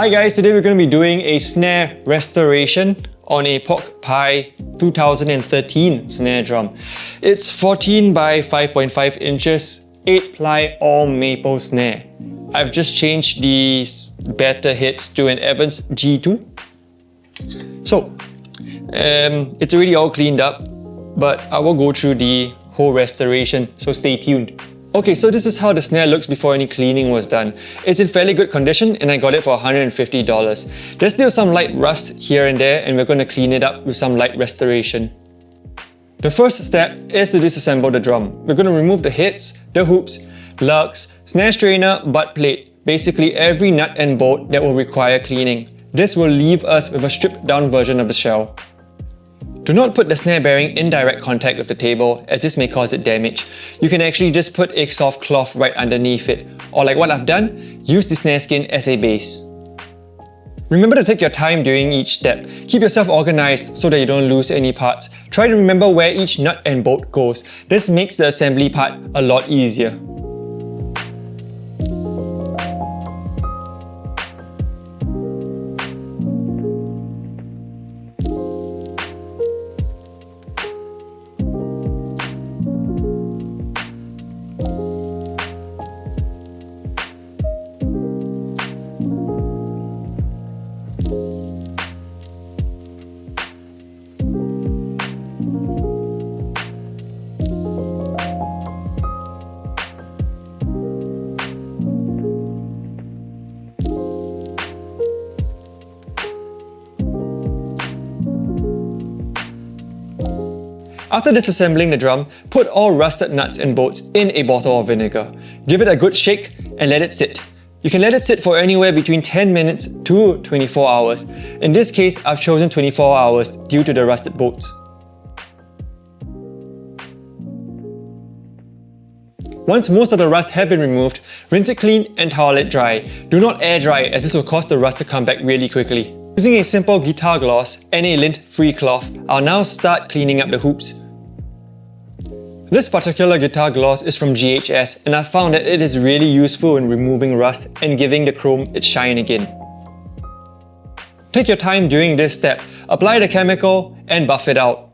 Hi guys, today we're going to be doing a snare restoration on a Pork Pie 2013 snare drum. It's 14 by 5.5 inches, 8-ply all maple snare. I've just changed these better hits to an Evans G2. So, it's already all cleaned up, but I will go through the whole restoration, so stay tuned. Okay, so this is how the snare looks before any cleaning was done. It's in fairly good condition and I got it for $150. There's still some light rust here and there and we're going to clean it up with some light restoration. The first step is to disassemble the drum. We're going to remove the hits, the hoops, lugs, snare strainer, butt plate, basically every nut and bolt that will require cleaning. This will leave us with a stripped down version of the shell. Do not put the snare bearing in direct contact with the table, as this may cause it damage. You can actually just put a soft cloth right underneath it, or like what I've done, use the snare skin as a base. Remember to take your time during each step. Keep yourself organized so that you don't lose any parts. Try to remember where each nut and bolt goes. This makes the assembly part a lot easier. After disassembling the drum, put all rusted nuts and bolts in a bottle of vinegar. Give it a good shake and let it sit. You can let it sit for anywhere between 10 minutes to 24 hours. In this case, I've chosen 24 hours due to the rusted bolts. Once most of the rust have been removed, rinse it clean and towel it dry. Do not air dry as this will cause the rust to come back really quickly. Using a simple guitar gloss and a lint-free cloth, I'll now start cleaning up the hoops. This particular guitar gloss is from GHS and I found that it is really useful in removing rust and giving the chrome its shine again. Take your time during this step, apply the chemical and buff it out.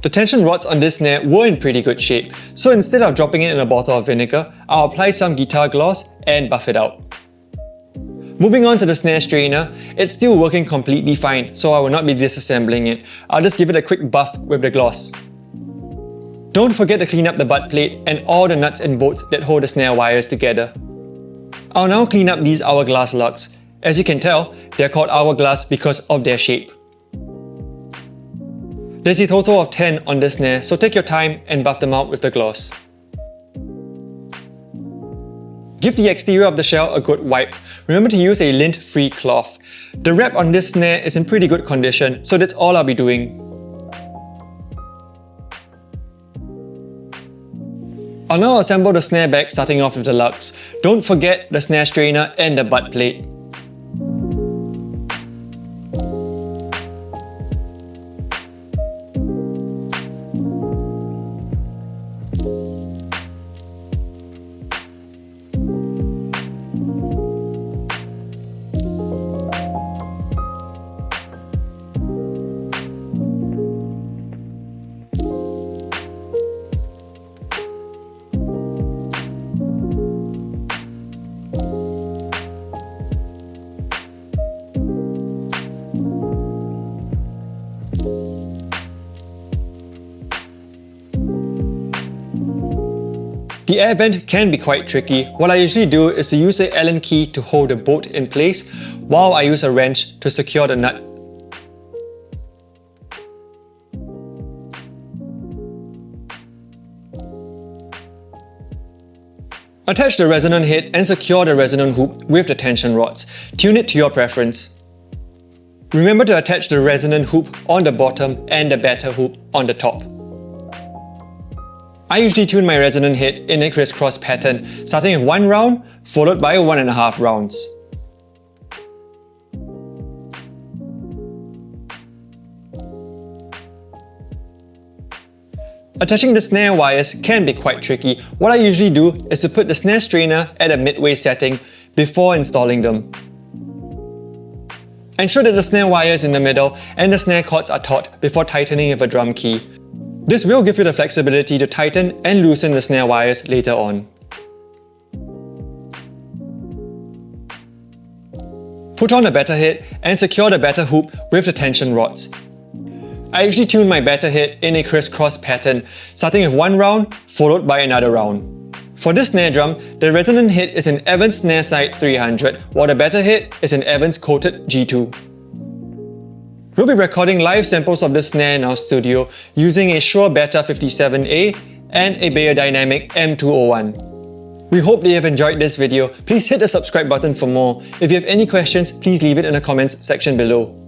The tension rods on this snare were in pretty good shape, so instead of dropping it in a bottle of vinegar, I'll apply some guitar gloss and buff it out. Moving on to the snare strainer, it's still working completely fine, so I will not be disassembling it. I'll just give it a quick buff with the gloss. Don't forget to clean up the butt plate and all the nuts and bolts that hold the snare wires together. I'll now clean up these hourglass lugs. As you can tell, they're called hourglass because of their shape. There's a total of 10 on this snare, so take your time and buff them out with the gloss. Give the exterior of the shell a good wipe. Remember to use a lint-free cloth. The wrap on this snare is in pretty good condition, so that's all I'll be doing. I'll now assemble the snare back starting off with the lugs. Don't forget the snare strainer and the butt plate. The air vent can be quite tricky. What I usually do is to use an Allen key to hold the bolt in place while I use a wrench to secure the nut. Attach the resonant head and secure the resonant hoop with the tension rods. Tune it to your preference. Remember to attach the resonant hoop on the bottom and the better hoop on the top. I usually tune my resonant head in a crisscross pattern, starting with 1 round, followed by 1.5 rounds. Attaching the snare wires can be quite tricky. What I usually do is to put the snare strainer at a midway setting before installing them. Ensure that the snare wire is in the middle and the snare chords are taut before tightening with a drum key. This will give you the flexibility to tighten and loosen the snare wires later on. Put on the batter head and secure the batter hoop with the tension rods. I usually tune my batter head in a crisscross pattern, starting with one round followed by another round. For this snare drum, the resonant head is an Evans Snare Sight 300, while the batter head is an Evans Coated G2. We'll be recording live samples of this snare in our studio using a Shure Beta 57A and a Beyerdynamic M201. We hope that you have enjoyed this video. Please hit the subscribe button for more. If you have any questions, please leave it in the comments section below.